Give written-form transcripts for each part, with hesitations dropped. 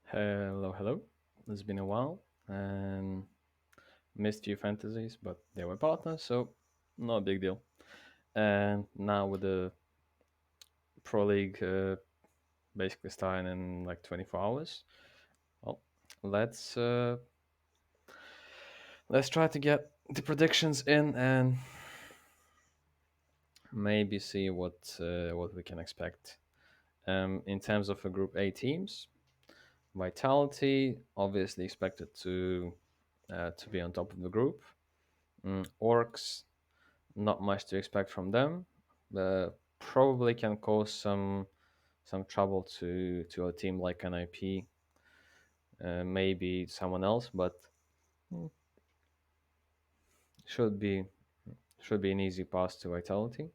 Hello, hello. It's been a while and missed few fantasies, but they were partners, so not a big deal. And now with the Pro League basically starting in like 24 hours, well, let's uh, let's try to get the predictions in and maybe see what we can expect. In terms of a Group A teams, Vitality obviously expected to be on top of the group. Orcs, not much to expect from them. Probably can cause some trouble to a team like NIP, maybe someone else, but mm, should be should be an easy pass to Vitality.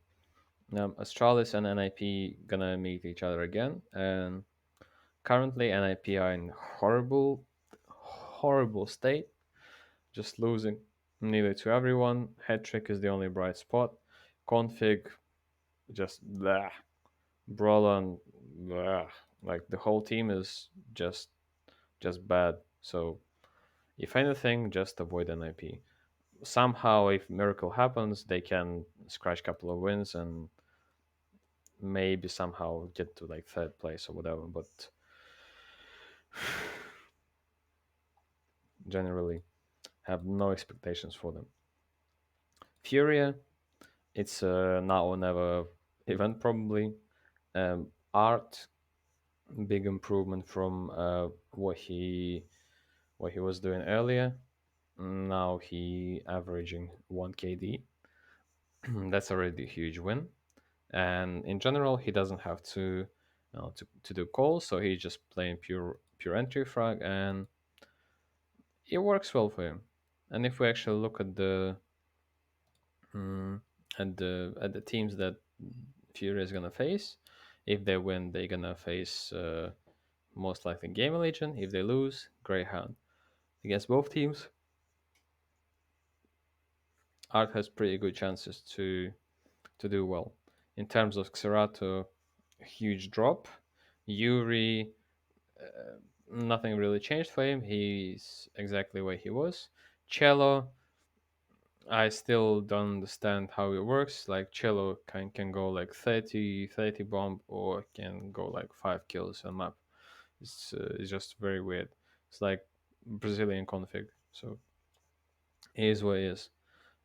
Astralis and NIP gonna meet each other again, and currently NIP are in horrible state, just losing nearly to everyone. Head trick is the only bright spot. Config just blah. Brawler, bleh, like the whole team is just bad. So if anything, just avoid NIP. Somehow, if miracle happens, they can scratch a couple of wins and maybe somehow get to like third place or whatever. But generally, have no expectations for them. Furia, it's a now or never event probably. Art, big improvement from what he was doing earlier. Now he averaging 1 KD. That's already a huge win. And in general, he doesn't have to do calls, so he's just playing pure entry frag, and it works well for him. And if we actually look mm, at the teams that Fury is gonna face, if they win, they're gonna face most likely Game Legion. If they lose, Greyhound. Against both teams, Art has pretty good chances to do well. In terms of Xerato, huge drop. Yuri, nothing really changed for him. He's exactly where he was. Cello, I still don't understand how it works. Like Cello can go like 30 bomb or can go like 5 kills on map. It's just very weird. It's like Brazilian config. So it is what it is.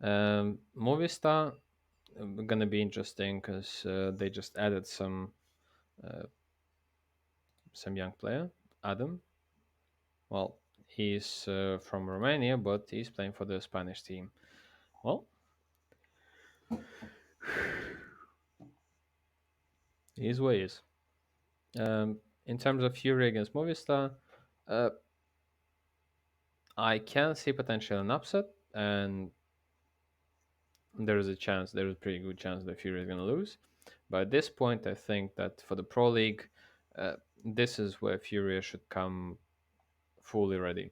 Movistar gonna be interesting because they just added uh, some young player, Adam. Well, he's from Romania, but he's playing for the Spanish team. Well, his way is. In terms of Fury against Movistar, uh, I can see potential an upset, and there is a pretty good chance that Fury is going to lose. But at this point, I think that for the Pro League, uh, this is where Fury should come fully ready.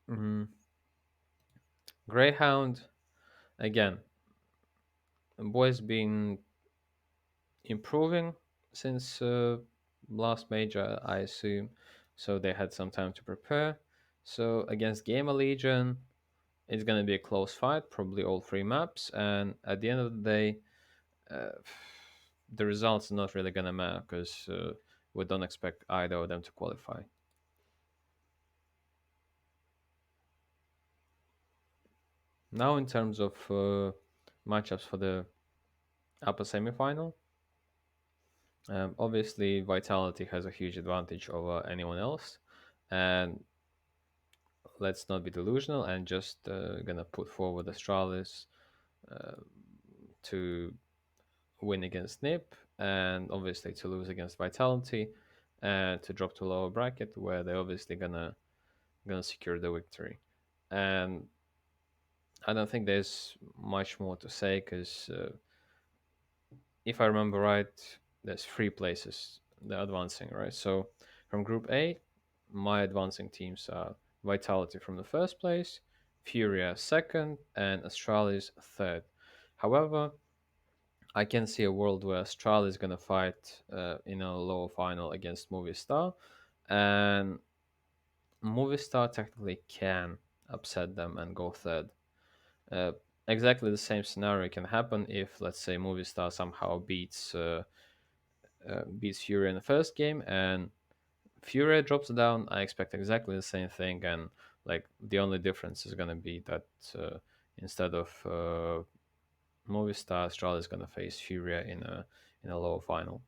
Mhm. Greyhound, again, boys been improving since last major, I assume. So they had some time to prepare. So against Gamer Legion, it's gonna be a close fight, probably all three maps. And at the end of the day, uh, the results are not really gonna matter because we don't expect either of them to qualify. Now, in terms of matchups for the upper semifinal, obviously Vitality has a huge advantage over anyone else, and let's not be delusional and just gonna put forward Astralis uh, to win against Nip and obviously to lose against Vitality and to drop to lower bracket where they're obviously gonna secure the victory. And I don't think there's much more to say because if I remember right, there's three places they're advancing, right? So from Group A, my advancing teams are Vitality from the first place, Furia second, and Astralis third. However, I can see a world where Astralis is going to fight in a lower final against Movistar, And Movistar technically can upset them and go third. Uh, exactly the same scenario can happen if, let's say, Movistar somehow beats Fury in the first game and Fury drops down. I expect exactly the same thing, and like the only difference is gonna be that instead of Movistar, Astralis is gonna face Furia in a lower final.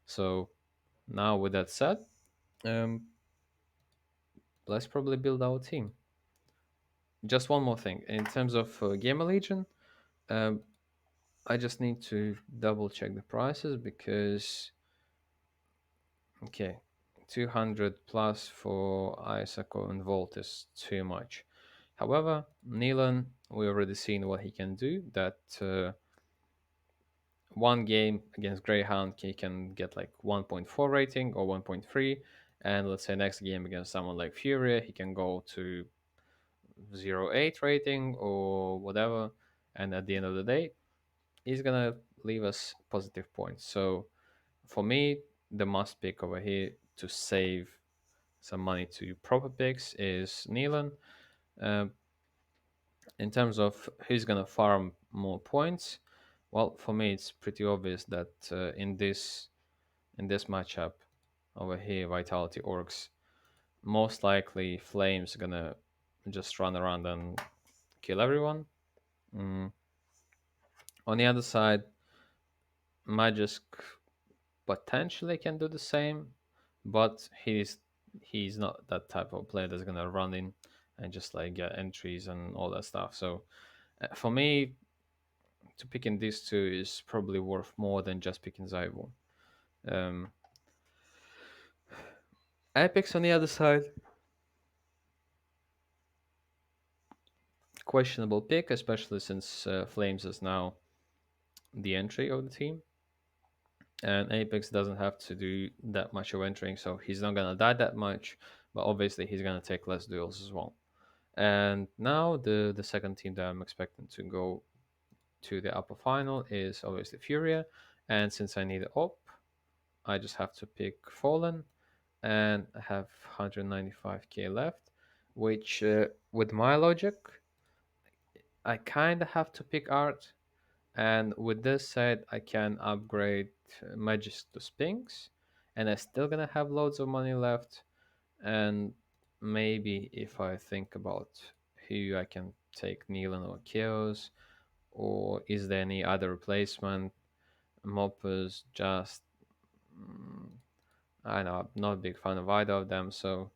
So now with that said, um, let's probably build our team. Just one more thing in terms of Gamer Legion. Um, I just need to double check the prices because okay, 200 plus for Isako and Volt is too much. However, Neelan, we already seen what he can do. That one game against Greyhound, he can get like 1.4 rating or 1.3, and let's say next game against someone like Furia, he can go to 0.8 rating or whatever, and at the end of the day, he's gonna leave us positive points. So for me, the must pick over here to save some money to proper picks is Neelan. Um, in terms of who's gonna farm more points, well, for me it's pretty obvious that in this matchup over here, Vitality Orcs, most likely Flames gonna just run around and kill everyone. Mm. On the other side, Magisk potentially can do the same, but he's not that type of player that's gonna run in and just like get entries and all that stuff. So for me, to picking these two is probably worth more than just picking Zaivu. Um, Epics on the other side, questionable pick, especially since Flames is now the entry of the team. And Apex doesn't have to do that much of entering, so he's not gonna die that much, but obviously he's gonna take less duels as well. And now the second team that I'm expecting to go to the upper final is obviously Furia. And since I need op, I just have to pick Fallen, and I have 195k left, which with my logic, I kind of have to pick Art. And with this said, I can upgrade Magic to Sphinx, and I'm still gonna have loads of money left. And maybe if I think about who I can take, Neelan or Chaos, or is there any other replacement? Moppers, just I know I'm not a big fan of either of them, so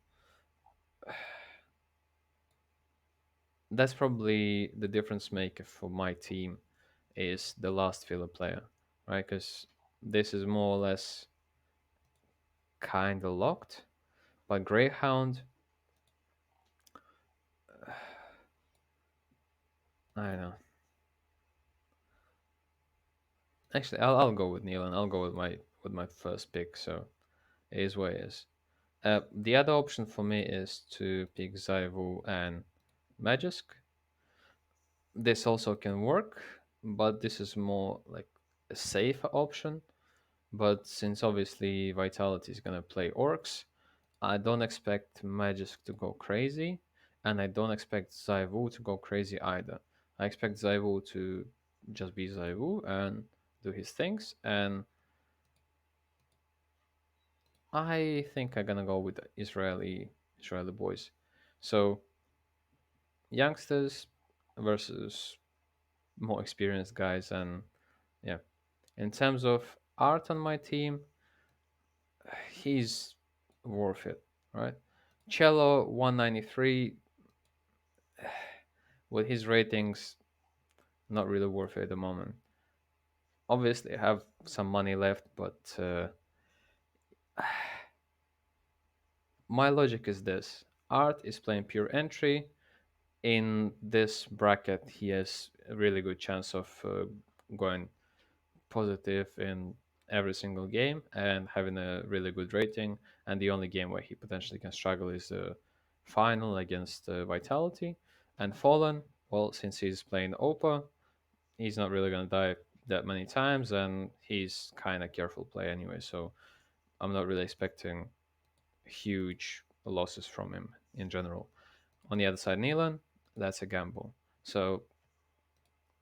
that's probably the difference maker for my team is the last filler player, right? Because this is more or less kind of locked. But Greyhound, I don't know. Actually, I'll go with Neil and I'll go with my first pick. So it is what it is. The other option for me is to pick Zaivu and Magisk. This also can work, but this is more like a safer option. But since obviously Vitality is gonna play Orcs, I don't expect Magisk to go crazy, and I don't expect Zaivu to go crazy either. I expect Zaivu to just be Zaivu and do his things, and I think I'm gonna go with the Israeli boys. So youngsters versus more experienced guys, and yeah. In terms of art on my team, he's worth it, right? Cello 193 with his ratings, not really worth it at the moment. Obviously, I have some money left, but my logic is this: Art is playing pure entry. In this bracket, he has a really good chance of going positive in every single game and having a really good rating. And the only game where he potentially can struggle is the final against Vitality. And Fallen, well, since he's playing Opa, he's not really going to die that many times, and he's kind of careful play anyway. So I'm not really expecting huge losses from him in general. On the other side, Nealon, that's a gamble. So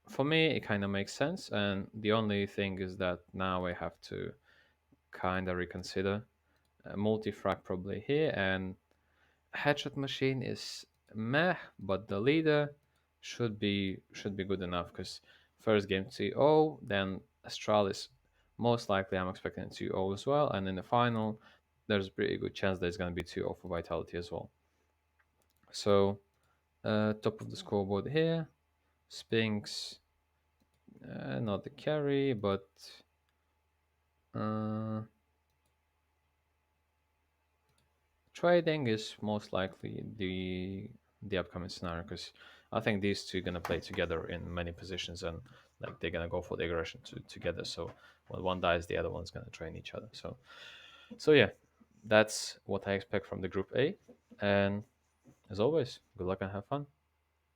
for me, it kind of makes sense. And the only thing is that now I have to kind of reconsider multi-frag probably here, and headshot machine is meh, but the leader should be good enough because first game 2-0, then Astralis most likely I'm expecting 2-0 as well, and in the final there's a pretty good chance there's going to be 2-0 for Vitality as well. So top of the scoreboard here, Spinks, not the carry, but uh, trading is most likely the upcoming scenario because I think these two gonna play together in many positions and like they're gonna go for the aggression together. So when one dies, the other one's gonna train each other. So yeah, that's what I expect from the group A. And as always, good luck and have fun.